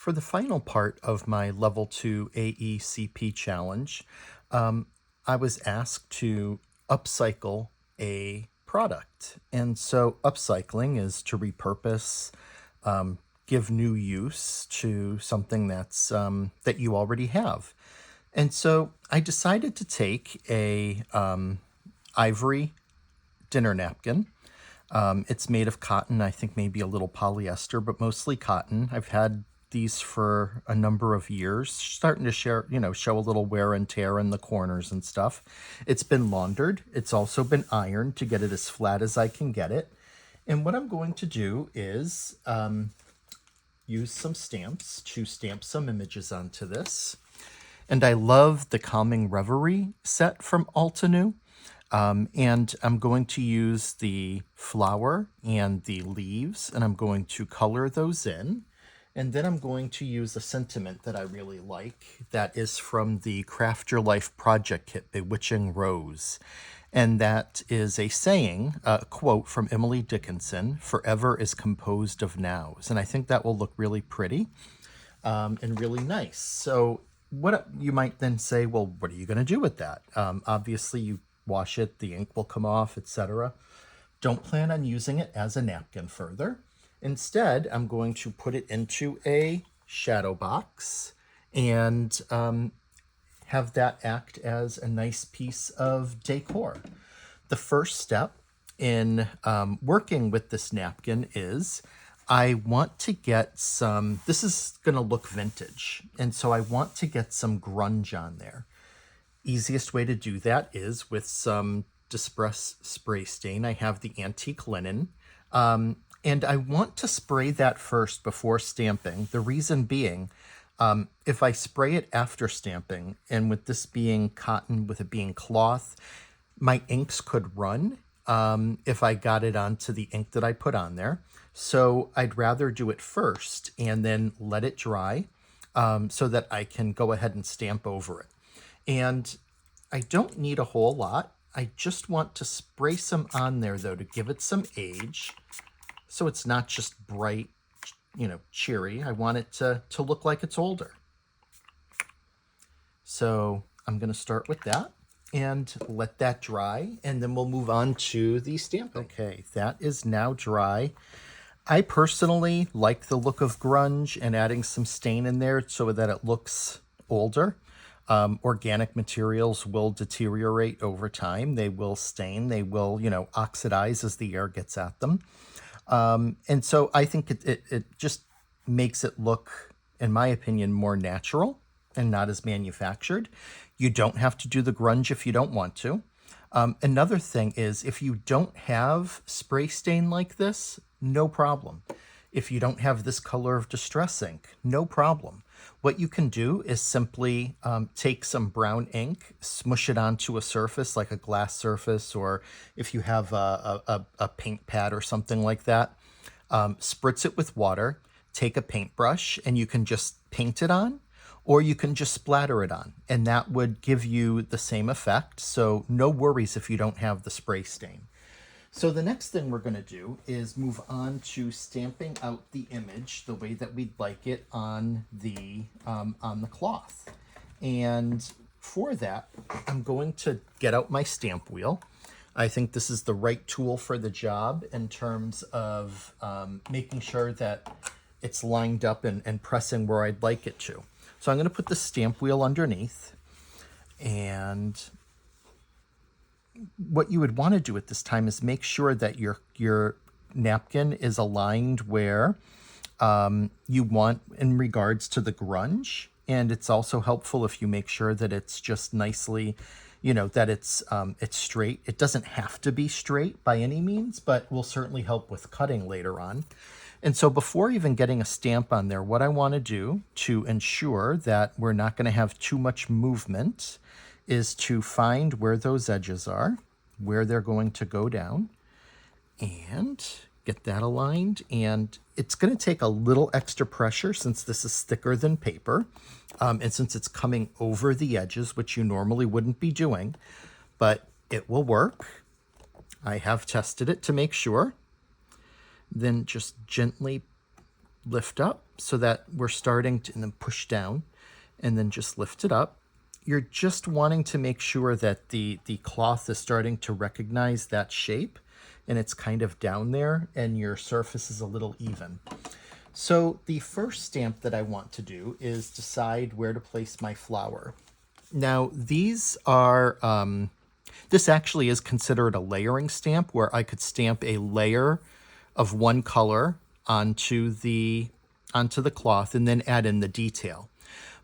For the final part of my Level 2 AECP challenge, um, I was asked to upcycle a product. And so upcycling is to repurpose, give new use to something that you already have. And so I decided to take a Ivory dinner napkin. It's made of cotton, I think maybe a little polyester, but mostly cotton. I've had these for a number of years, starting to show a little wear and tear in the corners and stuff. It's been laundered. It's also been ironed to get it as flat as I can get it. And what I'm going to do is use some stamps to stamp some images onto this. And I love the Calming Reverie set from Altenew. And I'm going to use the flower and the leaves, and I'm going to color those in. And then I'm going to use a sentiment that I really like that is from the Craft Your Life project kit, Bewitching Rose. And that is a saying, a quote from Emily Dickinson, "Forever is composed of nows." And I think that will look really pretty and really nice. So what you might then say, well, what are you going to do with that? Obviously, you wash it, the ink will come off, etc. Don't plan on using it as a napkin further. Instead, I'm going to put it into a shadow box and have that act as a nice piece of decor. The first step in working with this napkin is I want to get some, this is going to look vintage, and so I want to get some grunge on there. Easiest way to do that is with some Distress spray stain. I have the antique linen, and I want to spray that first before stamping. The reason being, if I spray it after stamping, and with this being cotton, with it being cloth, my inks could run if I got it onto the ink that I put on there. So I'd rather do it first and then let it dry so that I can go ahead and stamp over it. And I don't need a whole lot. I just want to spray some on there, though, to give it some age. So it's not just bright, cheery. I want it to look like it's older. So I'm going to start with that and let that dry. And then we'll move on to the stamping. Okay, that is now dry. I personally like the look of grunge and adding some stain in there so that it looks older. Organic materials will deteriorate over time. They will stain. They will, oxidize as the air gets at them. And so I think it just makes it look, in my opinion, more natural and not as manufactured. You don't have to do the grunge if you don't want to. Another thing is, if you don't have spray stain like this, no problem. If you don't have this color of distress ink, no problem. What you can do is simply take some brown ink, smush it onto a surface like a glass surface, or if you have a paint pad or something like that, spritz it with water, take a paintbrush, and you can just paint it on, or you can just splatter it on, and that would give you the same effect. So no worries if you don't have the spray stain. So the next thing we're going to do is move on to stamping out the image the way that we'd like it on the cloth. And for that, I'm going to get out my stamp wheel. I think this is the right tool for the job in terms of making sure that it's lined up and pressing where I'd like it to. So I'm going to put the stamp wheel underneath, and what you would want to do at this time is make sure that your napkin is aligned where you want in regards to the grunge. And it's also helpful if you make sure that it's just nicely, that it's straight. It doesn't have to be straight by any means, but will certainly help with cutting later on. And so before even getting a stamp on there, what I want to do to ensure that we're not going to have too much movement is to find where those edges are, where they're going to go down, and get that aligned. And it's going to take a little extra pressure since this is thicker than paper, and since it's coming over the edges, which you normally wouldn't be doing, but it will work. I have tested it to make sure. Then just gently lift up, so that we're starting to, and then push down, and then just lift it up. You're just wanting to make sure that the cloth is starting to recognize that shape, and it's kind of down there, and your surface is a little even. So the first stamp that I want to do is decide where to place my flower. Now, these are, this actually is considered a layering stamp, where I could stamp a layer of one color onto the cloth and then add in the detail.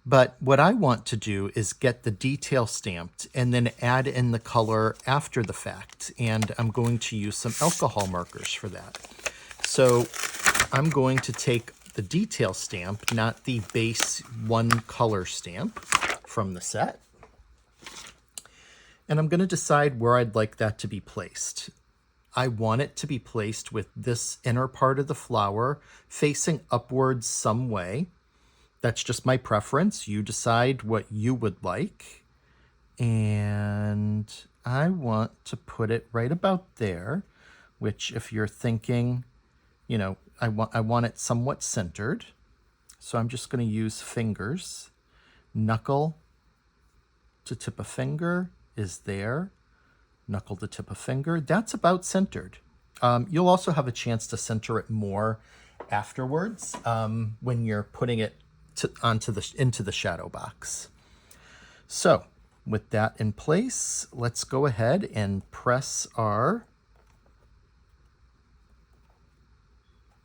But what I want to do is get the detail stamped and then add in the color after the fact. And I'm going to use some alcohol markers for that. So I'm going to take the detail stamp, not the base one color stamp from the set. And I'm going to decide where I'd like that to be placed. I want it to be placed with this inner part of the flower facing upwards some way. That's just my preference. You decide what you would like. And I want to put it right about there, which if you're thinking, you know, I want it somewhat centered. So I'm just going to use fingers. Knuckle to tip of finger is there. Knuckle to tip of finger. That's about centered. You'll also have a chance to center it more afterwards when you're putting it into the shadow box. So with that in place, let's go ahead and press our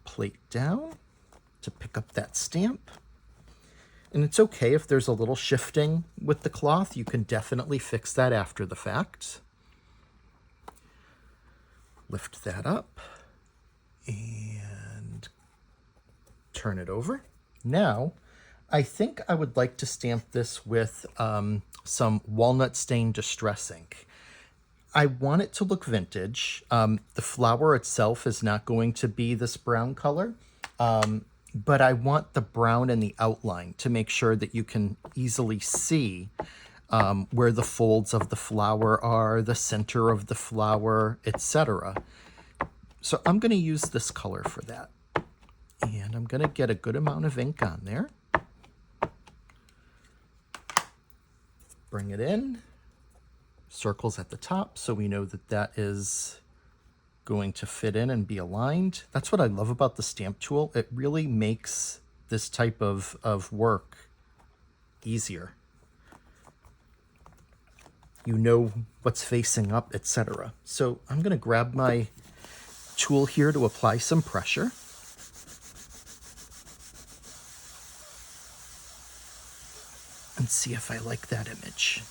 plate down to pick up that stamp. And it's okay if there's a little shifting with the cloth. You can definitely fix that after the fact. Lift that up and turn it over. Now, I think I would like to stamp this with some walnut stain distress ink. I want it to look vintage. The flower itself is not going to be this brown color, but I want the brown in the outline to make sure that you can easily see where the folds of the flower are, the center of the flower, etc. So I'm going to use this color for that. And I'm going to get a good amount of ink on there. Bring it in. Circles at the top so we know that that is going to fit in and be aligned. That's what I love about the stamp tool. It really makes this type of work easier. You know what's facing up, etc. So I'm going to grab my tool here to apply some pressure. And see if I like that image.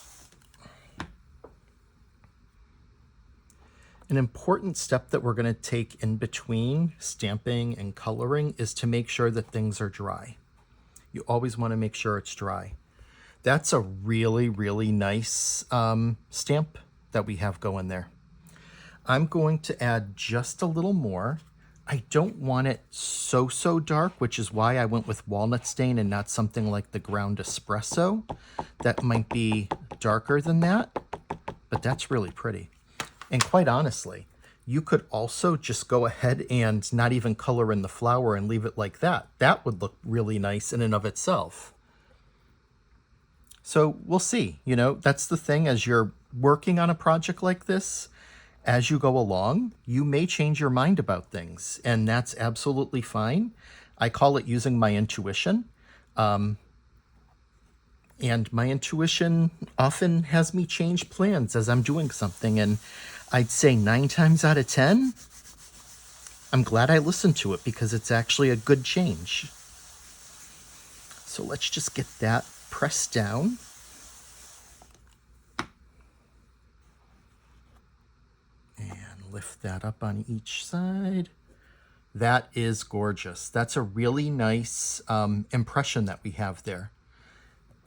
An important step that we're going to take in between stamping and coloring is to make sure that things are dry. You always want to make sure it's dry. That's a really, really nice stamp that we have going there. I'm going to add just a little more. I don't want it so dark, which is why I went with walnut stain and not something like the ground espresso. That might be darker than that, but that's really pretty. And quite honestly, you could also just go ahead and not even color in the flower and leave it like that. That would look really nice in and of itself. So we'll see. You know, that's the thing, as you're working on a project like this, as you go along, you may change your mind about things, and that's absolutely fine. I call it using my intuition. And my intuition often has me change plans as I'm doing something, and I'd say 9 times out of 10, I'm glad I listened to it because it's actually a good change. So let's just get that pressed down. And lift that up on each side. That is gorgeous. That's a really nice impression that we have there.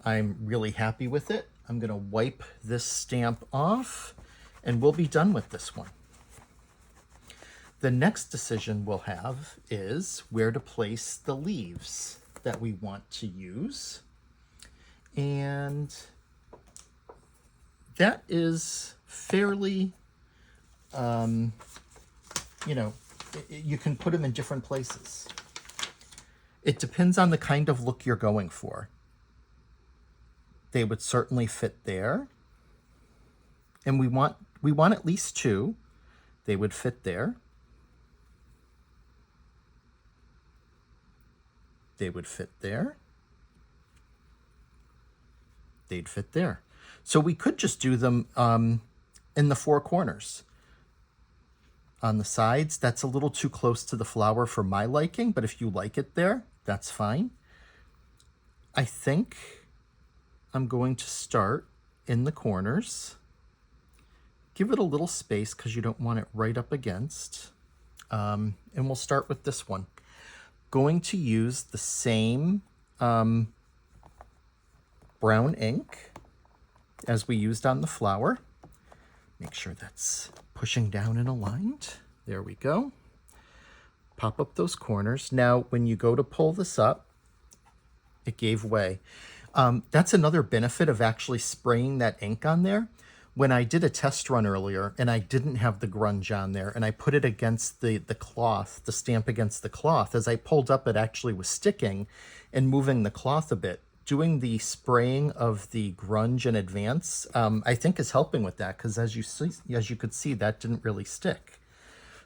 I'm really happy with it. I'm going to wipe this stamp off and we'll be done with this one. The next decision we'll have is where to place the leaves that we want to use. And that is fairly, you know, you can put them in different places. It depends on the kind of look you're going for. They would certainly fit there. And we want at least two. They would fit there. They would fit there. They'd fit there. So we could just do them in the four corners. On the sides, that's a little too close to the flower for my liking, but if you like it there, that's fine. I think I'm going to start in the corners. Give it a little space because you don't want it right up against. And we'll start with this one. Going to use the same brown ink as we used on the flower. Make sure that's pushing down and aligned. There we go. Pop up those corners. Now, when you go to pull this up, it gave way. That's another benefit of actually spraying that ink on there. When I did a test run earlier and I didn't have the grunge on there and I put it against the cloth, the stamp against the cloth, as I pulled up, it actually was sticking and moving the cloth a bit. Doing the spraying of the grunge in advance, I think is helping with that because as you could see, that didn't really stick.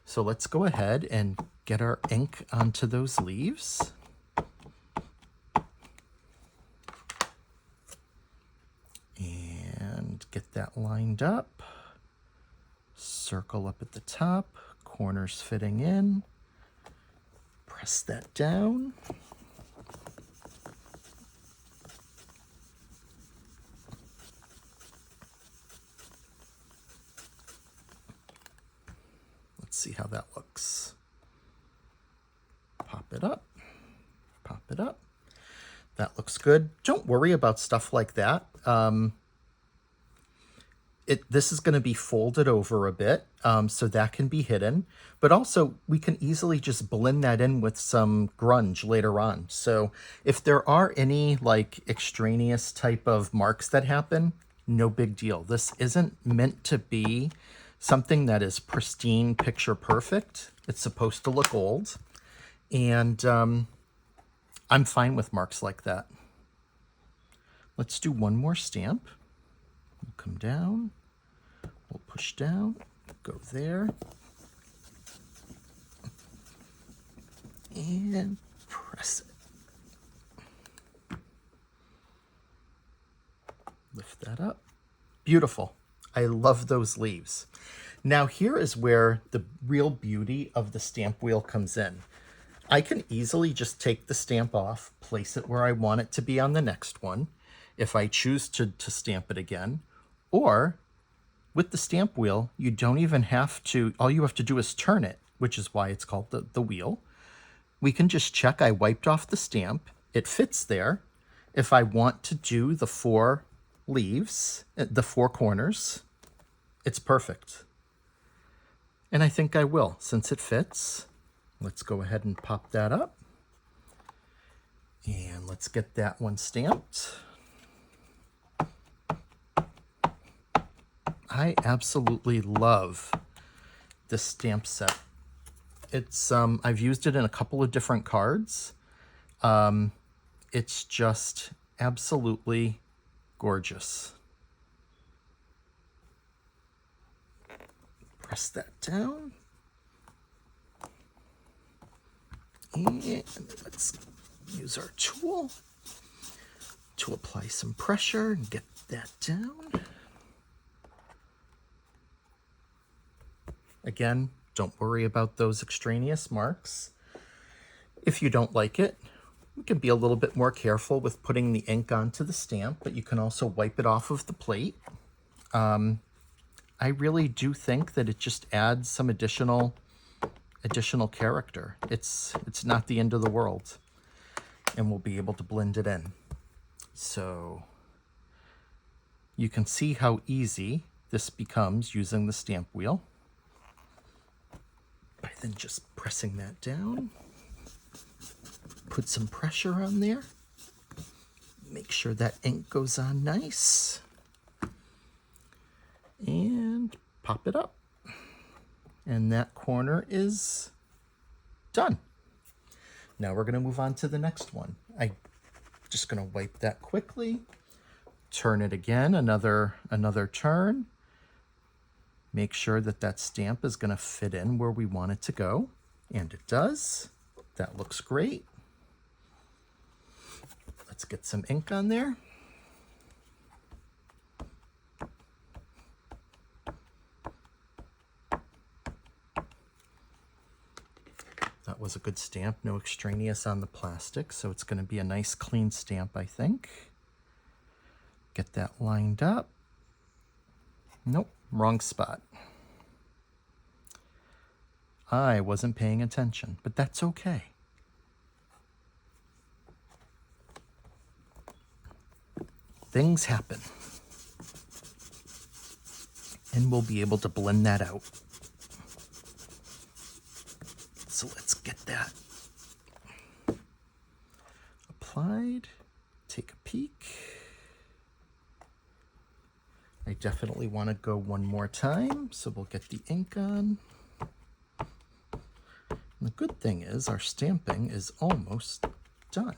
So let's go ahead and get our ink onto those leaves. And get that lined up. Circle up at the top, corners fitting in. Press that down. Let's see how that looks. Pop it up. Pop it up. That looks good. Don't worry about stuff like that. This is going to be folded over a bit, so that can be hidden. But also, we can easily just blend that in with some grunge later on. So if there are any like extraneous type of marks that happen, no big deal. This isn't meant to be something that is pristine, picture perfect. It's supposed to look old. And I'm fine with marks like that. Let's do one more stamp. We'll come down. We'll push down. Go there. And press it. Lift that up. Beautiful. I love those leaves. Now here is where the real beauty of the stamp wheel comes in. I can easily just take the stamp off, place it where I want it to be on the next one, if I choose to stamp it again. Or with the stamp wheel, you don't even have to, all you have to do is turn it, which is why it's called the wheel. We can just check I wiped off the stamp. It fits there. If I want to do the four leaves, the four corners, it's perfect. And I think I will, since it fits. Let's go ahead and pop that up. And let's get that one stamped. I absolutely love this stamp set. It's I've used it in a couple of different cards. It's just absolutely gorgeous. Press that down. And let's use our tool to apply some pressure and get that down. Again, don't worry about those extraneous marks. If you don't like it, we can be a little bit more careful with putting the ink onto the stamp, but you can also wipe it off of the plate. I really do think that it just adds some additional character. It's not the end of the world, and we'll be able to blend it in. So you can see how easy this becomes using the stamp wheel by then just pressing that down. Put some pressure on there. Make sure that ink goes on nice. And pop it up. And that corner is done. Now we're going to move on to the next one. I'm just going to wipe that quickly, turn it again, another turn. Make sure that that stamp is going to fit in where we want it to go, and it does. That looks great. Let's get some ink on there. That was a good stamp, no extraneous on the plastic, so it's going to be a nice clean stamp, I think. Get that lined up. Nope, wrong spot. I wasn't paying attention, but that's okay. Things happen. And we'll be able to blend that out. So let's get that applied. Take a peek. I definitely want to go one more time, so we'll get the ink on. And the good thing is our stamping is almost done.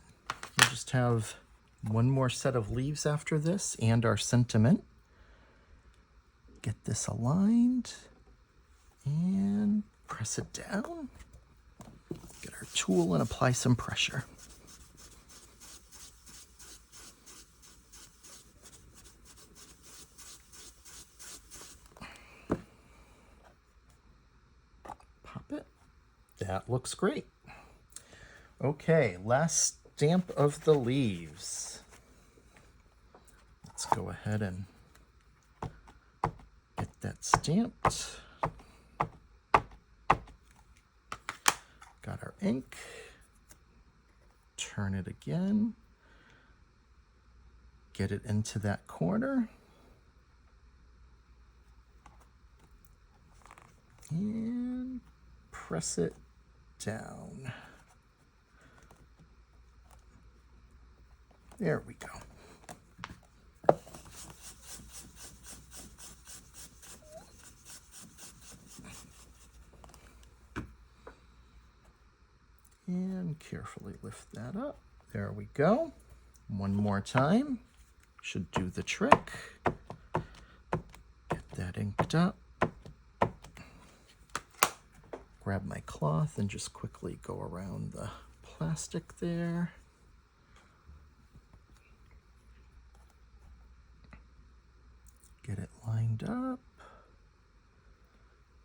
We'll just have one more set of leaves after this and our sentiment. Get this aligned and press it down. Get our tool and apply some pressure. Pop it. That looks great. Okay, last stamp of the leaves. Let's go ahead and get that stamped. Got our ink. Turn it again. Get it into that corner. And press it down. There we go. And carefully lift that up. There we go. One more time. Should do the trick. Get that inked up. Grab my cloth and just quickly go around the plastic there. Get it lined up.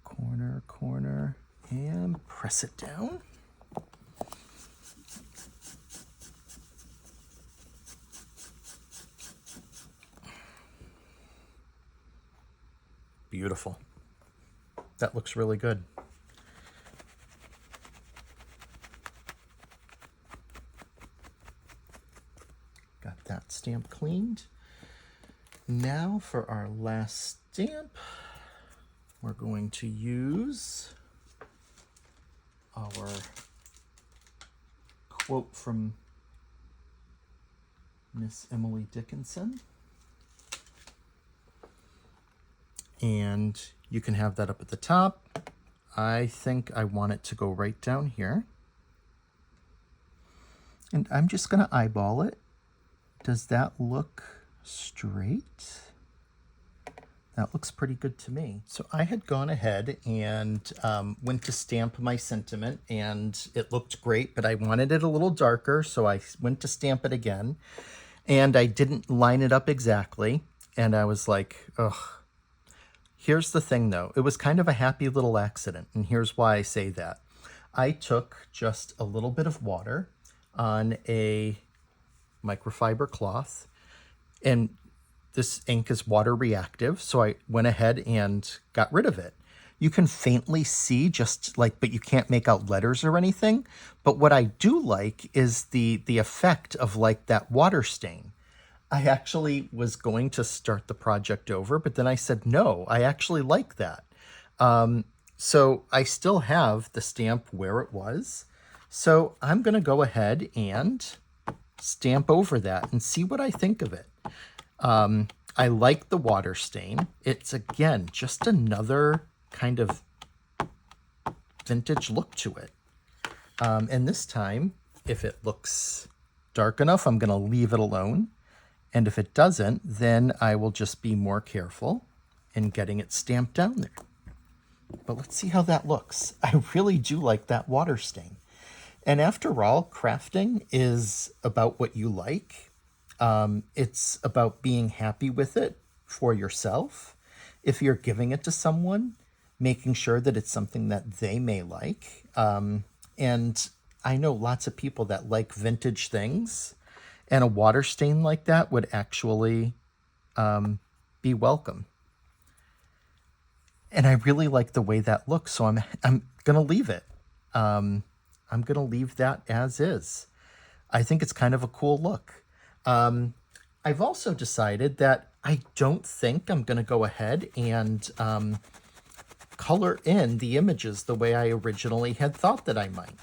Corner, corner, and press it down. Beautiful. That looks really good. Got that stamp cleaned. Now for our last stamp, we're going to use our quote from Miss Emily Dickinson. And you can have that up at the top. I think I want it to go right down here. And I'm just going to eyeball it. Does that look straight? That looks pretty good to me. So I had gone ahead and went to stamp my sentiment, and it looked great, but I wanted it a little darker, so I went to stamp it again. And I didn't line it up exactly. And I was like, ugh. Here's the thing, though. It was kind of a happy little accident, and here's why I say that. I took just a little bit of water on a microfiber cloth, and this ink is water reactive, so I went ahead and got rid of it. You can faintly see just like, but you can't make out letters or anything. But what I do like is the effect of like that water stain. I actually was going to start the project over, but then I said, no, I actually like that. So I still have the stamp where it was. So I'm going to go ahead and stamp over that and see what I think of it. I like the water stain. It's, again, just another kind of vintage look to it. And this time, If it looks dark enough, I'm going to leave it alone. And if it doesn't, then I will just be more careful in getting it stamped down there. But let's see how that looks. I really do like that water stain. And after all, crafting is about what you like. It's about being happy with it for yourself. If you're giving it to someone, making sure that it's something that they may like. And I know lots of people that like vintage things, and a water stain like that would actually be welcome. And I really like the way that looks, so I'm gonna leave it. I'm gonna leave that as is. I think it's kind of a cool look. I've also decided that I don't think I'm gonna go ahead and color in the images the way I originally had thought that I might.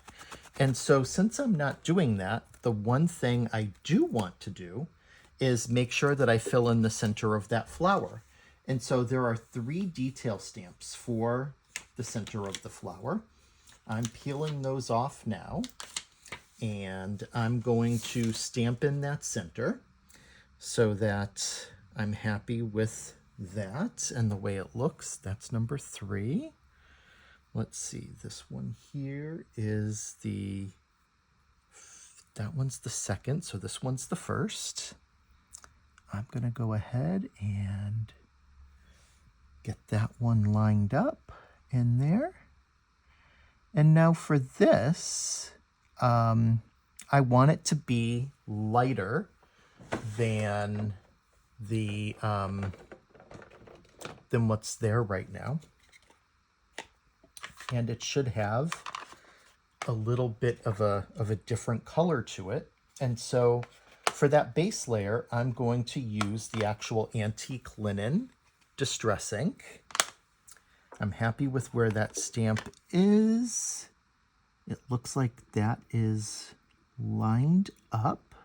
And so since I'm not doing that, the one thing I do want to do is make sure that I fill in the center of that flower. And so there are 3 detail stamps for the center of the flower. I'm peeling those off now, and I'm going to stamp in that center so that I'm happy with that and the way it looks. That's number 3. Let's see, this one here is that one's the second, so this one's the first. I'm gonna go ahead and get that one lined up in there. And now for this, I want it to be lighter than than what's there right now. And it should have a little bit of a different color to it. And so for that base layer, I'm going to use the actual antique linen distress ink. I'm happy with where that stamp is. It looks like that is lined up.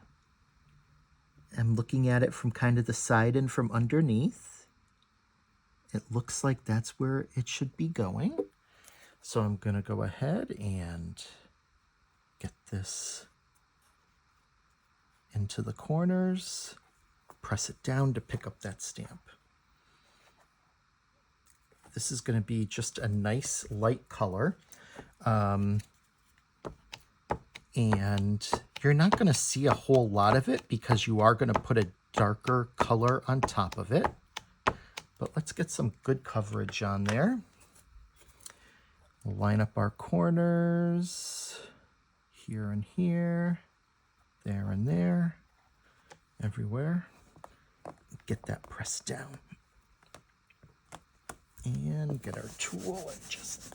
I'm looking at it from kind of the side and from underneath. It looks like that's where it should be going. So I'm going to go ahead and get this into the corners, press it down to pick up that stamp. This is going to be just a nice light color. And you're not going to see a whole lot of it because you are going to put a darker color on top of it. But let's get some good coverage on there. We'll line up our corners here and here, there and there, everywhere. Get that pressed down. And get our tool and just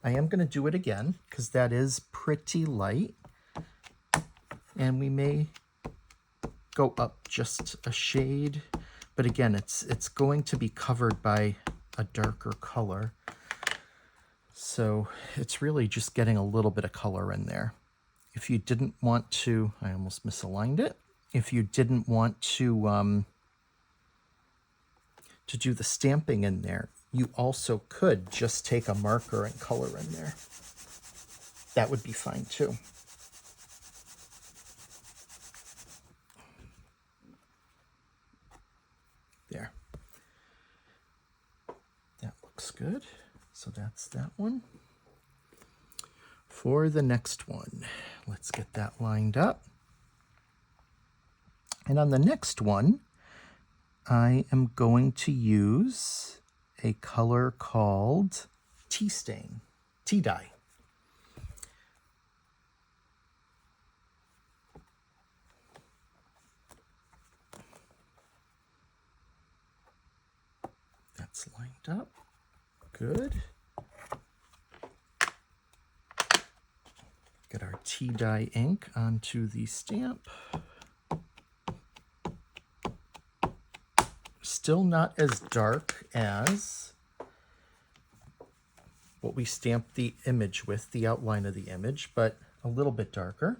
I am going to do it again because that is pretty light, and we may go up just a shade, but again, it's going to be covered by a darker color, so it's really just getting a little bit of color in there. If you didn't want to, I almost misaligned it. If you didn't want to do the stamping in there, you also could just take a marker and color in there. That would be fine too. There. That looks good. So that's that one. For the next one, let's get that lined up. And on the next one, I am going to use a color called tea dye. That's lined up. Good. Get our tea dye ink onto the stamp. Still not as dark as what we stamped the image with, the outline of the image, but a little bit darker.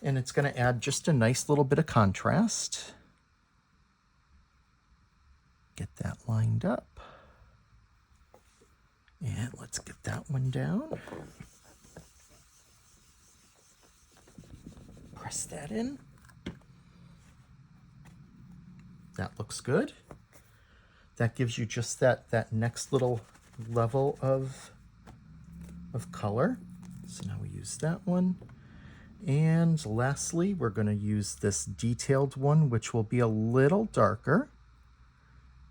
And it's going to add just a nice little bit of contrast. Get that lined up. And let's get that one down. Press that in. That looks good. That gives you just that next little level of color. So now we use that one. And lastly, we're going to use this detailed one, which will be a little darker.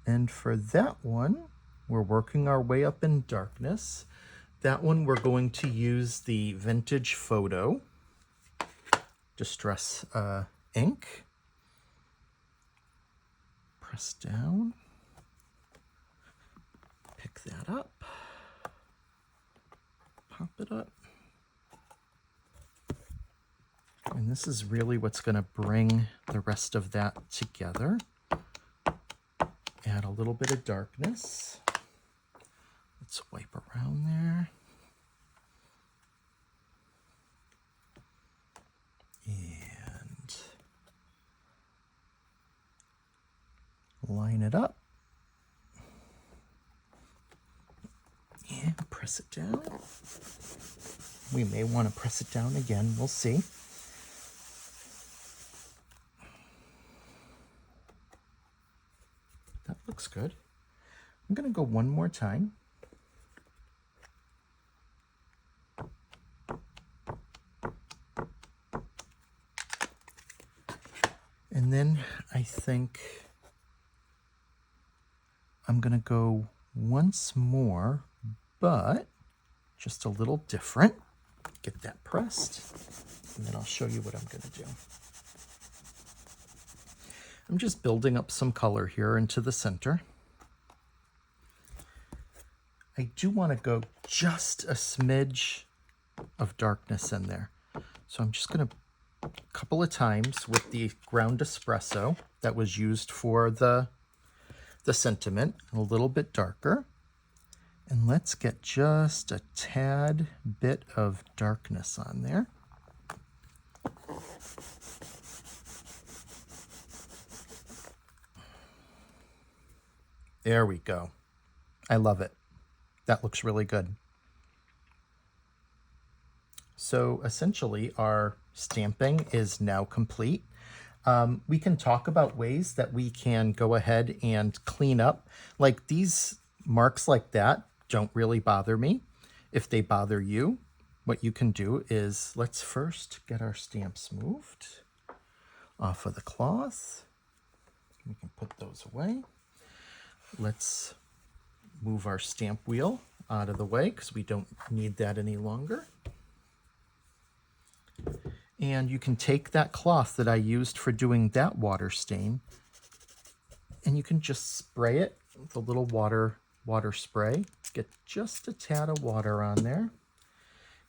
And for that one, we're working our way up in darkness. That one, we're going to use the Vintage Photo Distress ink. Press down. Pick that up. Pop it up. And this is really what's going to bring the rest of that together. Add a little bit of darkness. Let's wipe around there. And line it up. And press it down. We may want to press it down again. We'll see. That looks good. I'm going to go one more time. And then I think I'm going to go once more, but just a little different. Get that pressed, and then I'll show you what I'm going to do. I'm just building up some color here into the center. I do want to go just a smidge of darkness in there. So I'm just going to, a couple of times with the ground espresso that was used for the sentiment, a little bit darker. And let's get just a tad bit of darkness on there. There we go. I love it. That looks really good. So essentially our stamping is now complete. We can talk about ways that we can go ahead and clean up. Like these marks like that don't really bother me. If they bother you, what you can do is, let's first get our stamps moved off of the cloth. We can put those away. Let's move our stamp wheel out of the way because we don't need that any longer. And you can take that cloth that I used for doing that water stain, and you can just spray it with a little water spray. Get just a tad of water on there.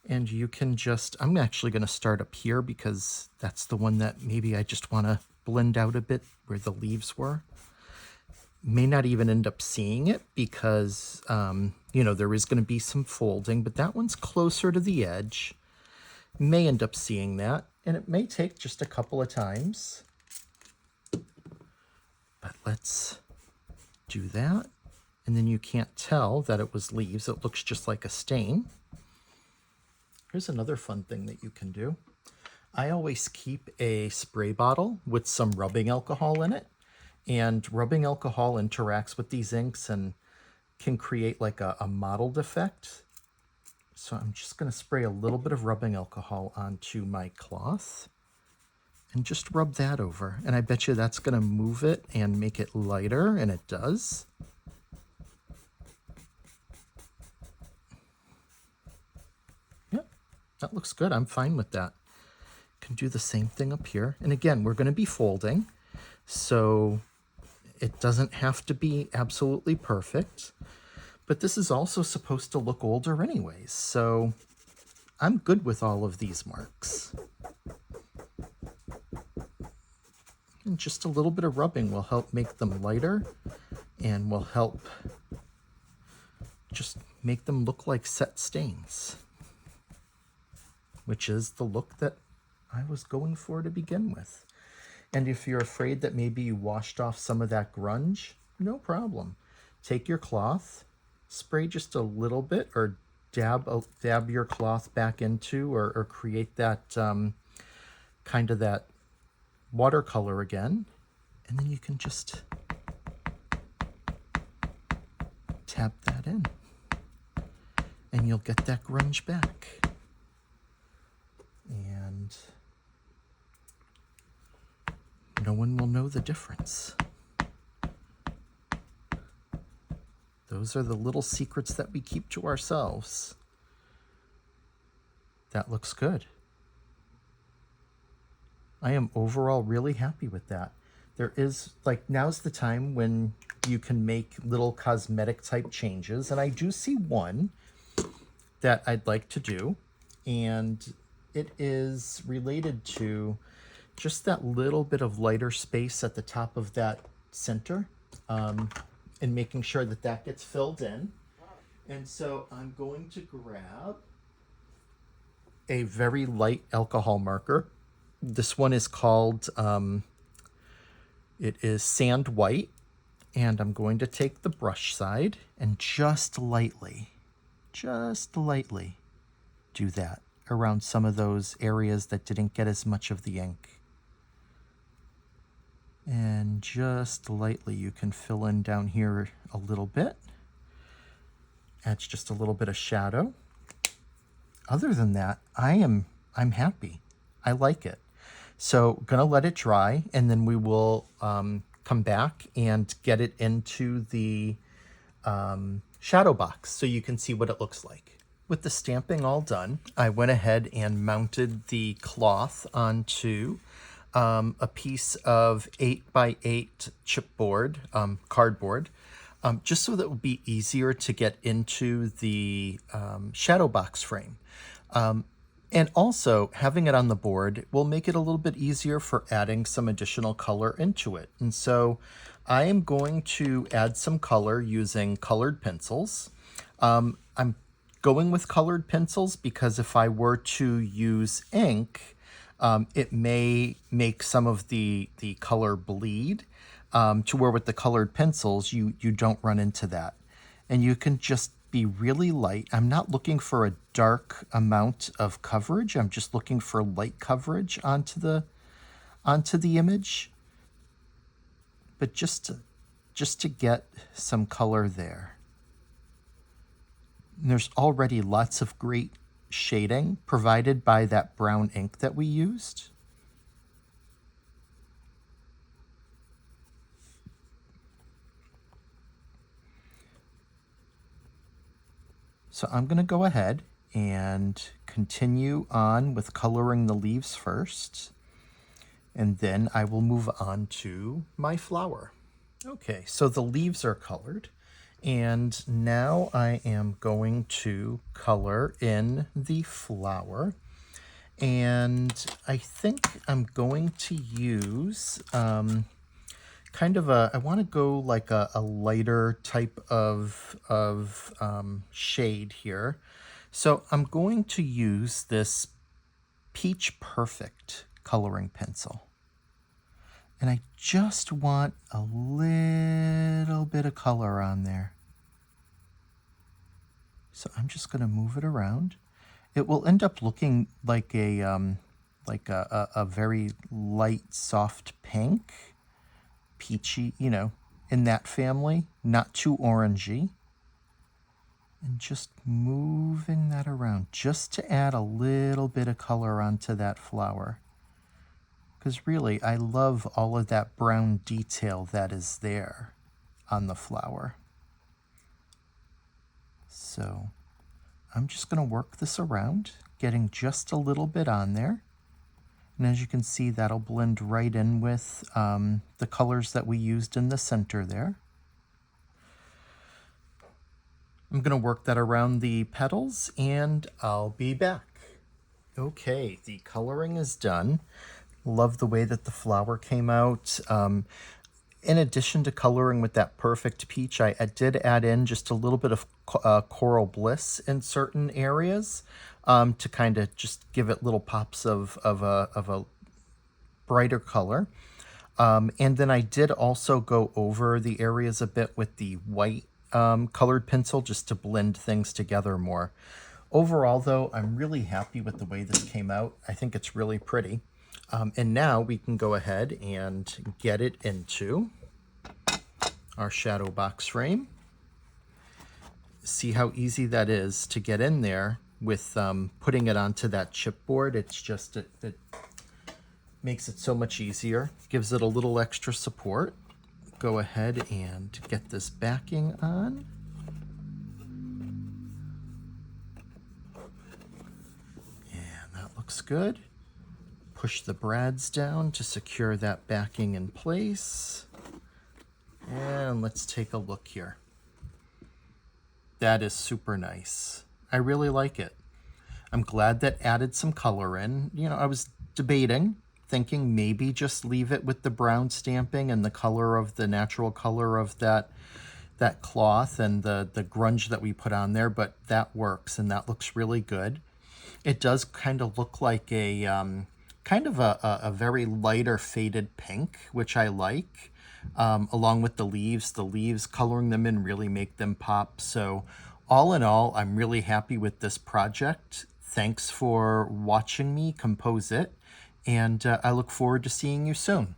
And you can just, I'm actually going to start up here because that's the one that maybe I just want to blend out a bit where the leaves were. May not even end up seeing it because, you know, there is going to be some folding, but that one's closer to the edge. May end up seeing that, and it may take just a couple of times. But let's do that. And then you can't tell that it was leaves. It looks just like a stain. Here's another fun thing that you can do. I always keep a spray bottle with some rubbing alcohol in it. And rubbing alcohol interacts with these inks and can create like a mottled effect. So I'm just going to spray a little bit of rubbing alcohol onto my cloth and just rub that over. And I bet you that's going to move it and make it lighter, and it does. Yep, that looks good. I'm fine with that. Can do the same thing up here. And again, we're going to be folding, so it doesn't have to be absolutely perfect. But this is also supposed to look older anyways, so I'm good with all of these marks. And just a little bit of rubbing will help make them lighter and will help just make them look like set stains, which is the look that I was going for to begin with. And if you're afraid that maybe you washed off some of that grunge, no problem. Take your cloth, spray just a little bit, or dab your cloth back into, or create that kind of that watercolor again. And then you can just tap that in, and you'll get that grunge back. And no one will know the difference. Those are the little secrets that we keep to ourselves. That looks good. I am overall really happy with that. There is, like, now's the time when you can make little cosmetic type changes, and I do see one that I'd like to do, and it is related to just that little bit of lighter space at the top of that center, and making sure that that gets filled in. And so I'm going to grab a very light alcohol marker. This one is called, it is Sand White, and I'm going to take the brush side and just lightly do that around some of those areas that didn't get as much of the ink. And just lightly you can fill in down here a little bit. Adds just a little bit of shadow. Other than that, I'm happy. I like it. So gonna let it dry, and then we will come back and get it into the shadow box so you can see what it looks like. With the stamping all done, I went ahead and mounted the cloth onto a piece of 8x8 chipboard, cardboard, just so that it would be easier to get into the shadow box frame. And also, having it on the board will make it a little bit easier for adding some additional color into it. And so I am going to add some color using colored pencils. I'm going with colored pencils because if I were to use ink, it may make some of the color bleed, to where with the colored pencils, you don't run into that. And you can just be really light. I'm not looking for a dark amount of coverage. I'm just looking for light coverage onto the image. But just to get some color there. And there's already lots of great shading provided by that brown ink that we used. So I'm going to go ahead and continue on with coloring the leaves first, and then I will move on to my flower. Okay, so the leaves are colored, and now I am going to color in the flower. And I think I'm going to use kind of I want to go like a lighter type of shade here. So I'm going to use this Peach Perfect coloring pencil. And I just want a little bit of color on there. So I'm just going to move it around. It will end up looking like a very light, soft pink, peachy, in that family, not too orangey. And just moving that around just to add a little bit of color onto that flower. Because really, I love all of that brown detail that is there on the flower. So I'm just going to work this around, getting just a little bit on there. And as you can see, that'll blend right in with the colors that we used in the center there. I'm going to work that around the petals, and I'll be back. Okay, the coloring is done. Love the way that the flower came out. In addition to coloring with that perfect peach, I did add in just a little bit of Coral Bliss in certain areas to kind of just give it little pops of a brighter color. And then I did also go over the areas a bit with the white colored pencil just to blend things together more. Overall, though, I'm really happy with the way this came out. I think it's really pretty. And now we can go ahead and get it into our shadow box frame. See how easy that is to get in there with putting it onto that chipboard. It's just, it makes it so much easier. Gives it a little extra support. Go ahead and get this backing on. And that looks good. Push the brads down to secure that backing in place. And let's take a look here. That is super nice. I really like it. I'm glad that added some color in. You know, I was debating, thinking maybe just leave it with the brown stamping and the color of the natural color of that cloth and the grunge that we put on there, but that works and that looks really good. It does kind of look like a kind of a very lighter faded pink, which I like. Along with the leaves coloring them in really make them pop. So all in all, I'm really happy with this project. Thanks for watching me compose it, and I look forward to seeing you soon.